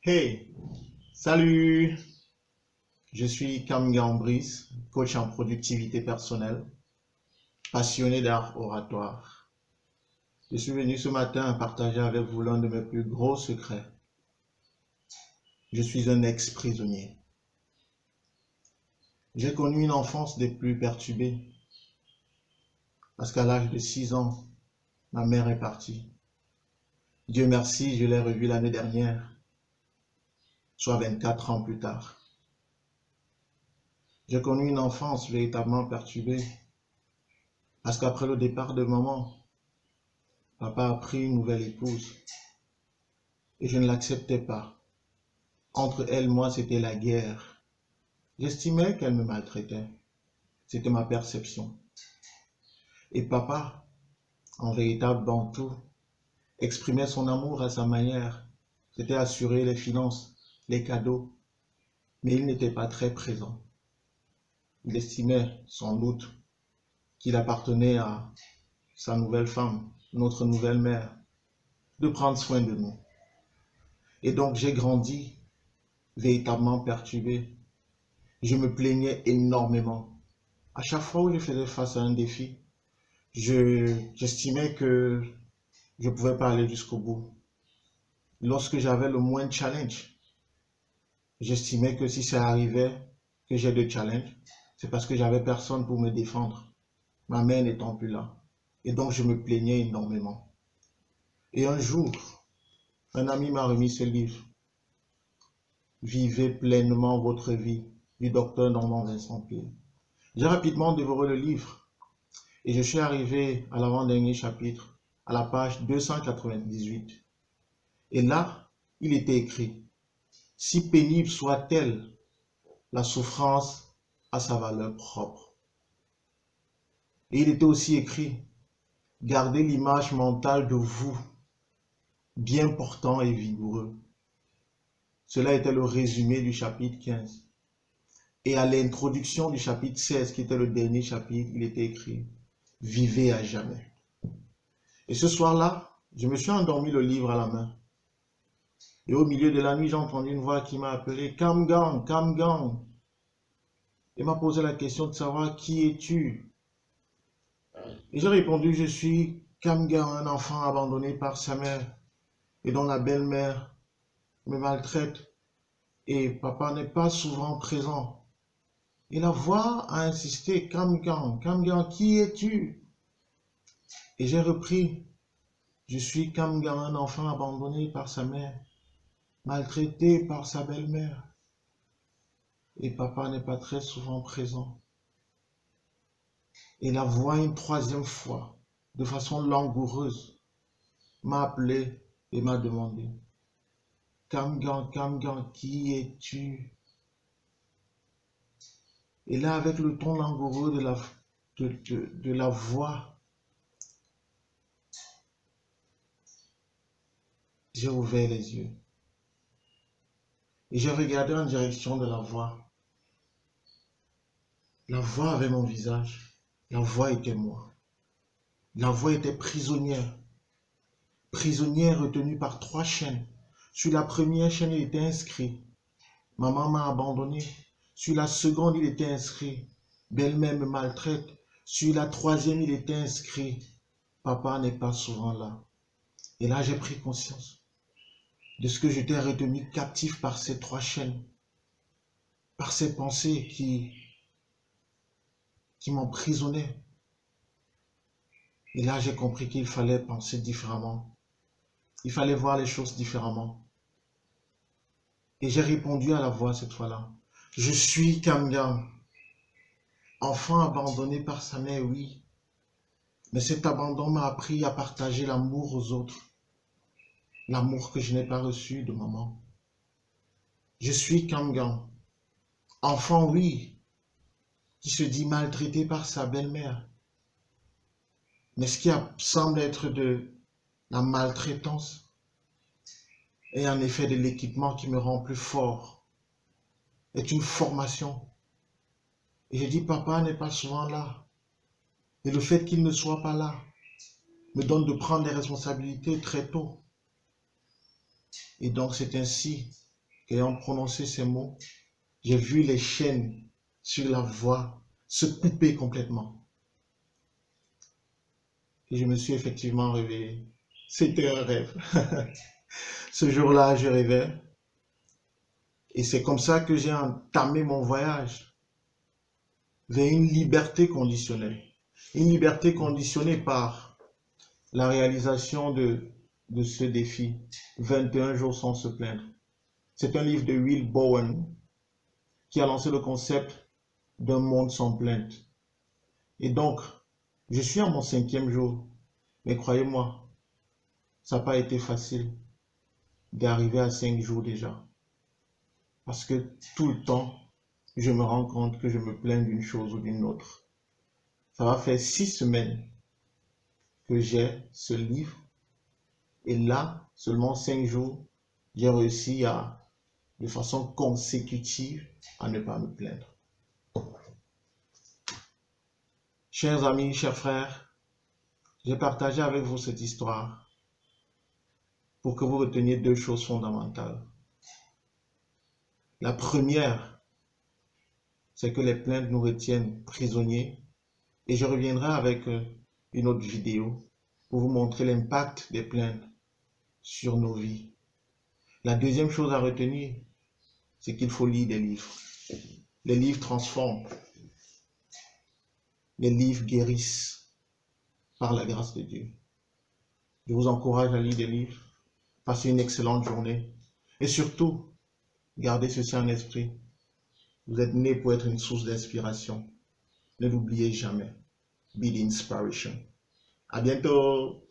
Hey, salut! Je suis Cam Gambris, coach en productivité personnelle, passionné d'art oratoire. Je suis venu ce matin partager avec vous l'un de mes plus gros secrets. Je suis un ex-prisonnier. J'ai connu une enfance des plus perturbées, parce qu'à l'âge de 6 ans, ma mère est partie. Dieu merci, je l'ai revue l'année dernière, soit 24 ans plus tard. J'ai connu une enfance véritablement perturbée, parce qu'après le départ de maman, papa a pris une nouvelle épouse et je ne l'acceptais pas. Entre elle et moi, c'était la guerre. J'estimais qu'elle me maltraitait. C'était ma perception. Et papa, en véritable bantou, exprimait son amour à sa manière. C'était assurer les finances, les cadeaux, mais il n'était pas très présent. Il estimait, sans doute, qu'il appartenait à sa nouvelle femme, notre nouvelle mère, de prendre soin de nous. Et donc j'ai grandi véritablement perturbé. Je me plaignais énormément. À chaque fois où je faisais face à un défi, j'estimais que je ne pouvais pas aller jusqu'au bout. Lorsque j'avais le moins de challenge, j'estimais que si ça arrivait, que j'ai de challenge, c'est parce que j'avais personne pour me défendre, ma mère n'étant plus là. Et donc je me plaignais énormément. Et un jour, un ami m'a remis ce livre. Vivez pleinement votre vie, du docteur Normand Vincent Peale. J'ai rapidement dévoré le livre et je suis arrivé à l'avant-dernier chapitre, à la page 298. Et là, il était écrit, « Si pénible soit-elle, la souffrance a sa valeur propre. » Et il était aussi écrit, « Gardez l'image mentale de vous, bien portant et vigoureux. » Cela était le résumé du chapitre 15. Et à l'introduction du chapitre 16, qui était le dernier chapitre, il était écrit « Vivez à jamais ». Et ce soir-là, je me suis endormi le livre à la main. Et au milieu de la nuit, j'ai entendu une voix qui m'a appelé « Cam Gang, Cam Gang ». Et m'a posé la question de savoir « Qui es-tu » Et j'ai répondu « Je suis Cam Gang, un enfant abandonné par sa mère et dont la belle-mère me maltraite. Et papa n'est pas souvent présent. » Et la voix a insisté, Cam Gang, qui es-tu? Et j'ai repris, je suis Cam Gang, un enfant abandonné par sa mère, maltraité par sa belle-mère. Et papa n'est pas très souvent présent. Et la voix une troisième fois, de façon langoureuse, m'a appelé et m'a demandé, Cam Gang, qui es-tu? Et là, avec le ton langoureux de la voix, j'ai ouvert les yeux. Et j'ai regardé en direction de la voix. La voix avait mon visage. La voix était moi. La voix était prisonnière. Prisonnière retenue par 3 chaînes. Sur la première chaîne, il était inscrit, maman m'a abandonné. Sur la seconde, il était inscrit, belle-mère me maltraite. Sur la troisième, il était inscrit, papa n'est pas souvent là. Et là, j'ai pris conscience de ce que j'étais retenu captif par ces 3 chaînes, par ces pensées qui m'emprisonnaient. Et là, j'ai compris qu'il fallait penser différemment. Il fallait voir les choses différemment. Et j'ai répondu à la voix cette fois-là. Je suis Cam Gang, enfant abandonné par sa mère, oui. Mais cet abandon m'a appris à partager l'amour aux autres. L'amour que je n'ai pas reçu de maman. Je suis Cam Gang, enfant, oui, qui se dit maltraité par sa belle-mère. Mais ce qui semble être de la maltraitance est en effet de l'équipement qui me rend plus fort, est une formation. Et je dis, papa n'est pas souvent là. Et le fait qu'il ne soit pas là me donne de prendre des responsabilités très tôt. Et donc c'est ainsi qu'ayant prononcé ces mots, j'ai vu les chaînes sur la voix se couper complètement. Et je me suis effectivement réveillé. C'était un rêve. Ce jour-là, je rêvais. Et c'est comme ça que j'ai entamé mon voyage vers une liberté conditionnelle. Une liberté conditionnée par la réalisation de ce défi, 21 jours sans se plaindre. C'est un livre de Will Bowen qui a lancé le concept d'un monde sans plainte. Et donc, je suis à mon 5e jour, mais croyez-moi, ça n'a pas été facile d'arriver à 5 jours déjà. Parce que tout le temps, je me rends compte que je me plains d'une chose ou d'une autre. Ça va faire 6 semaines que j'ai ce livre. Et là, seulement 5 jours, j'ai réussi de façon consécutive, à ne pas me plaindre. Chers amis, chers frères, j'ai partagé avec vous cette histoire pour que vous reteniez 2 choses fondamentales. La première, c'est que les plaintes nous retiennent prisonniers. Et je reviendrai avec une autre vidéo pour vous montrer l'impact des plaintes sur nos vies. La deuxième chose à retenir, c'est qu'il faut lire des livres. Les livres transforment. Les livres guérissent par la grâce de Dieu. Je vous encourage à lire des livres. Passez une excellente journée. Et surtout, gardez ceci en esprit. Vous êtes né pour être une source d'inspiration. Ne l'oubliez jamais. Be the inspiration. À bientôt.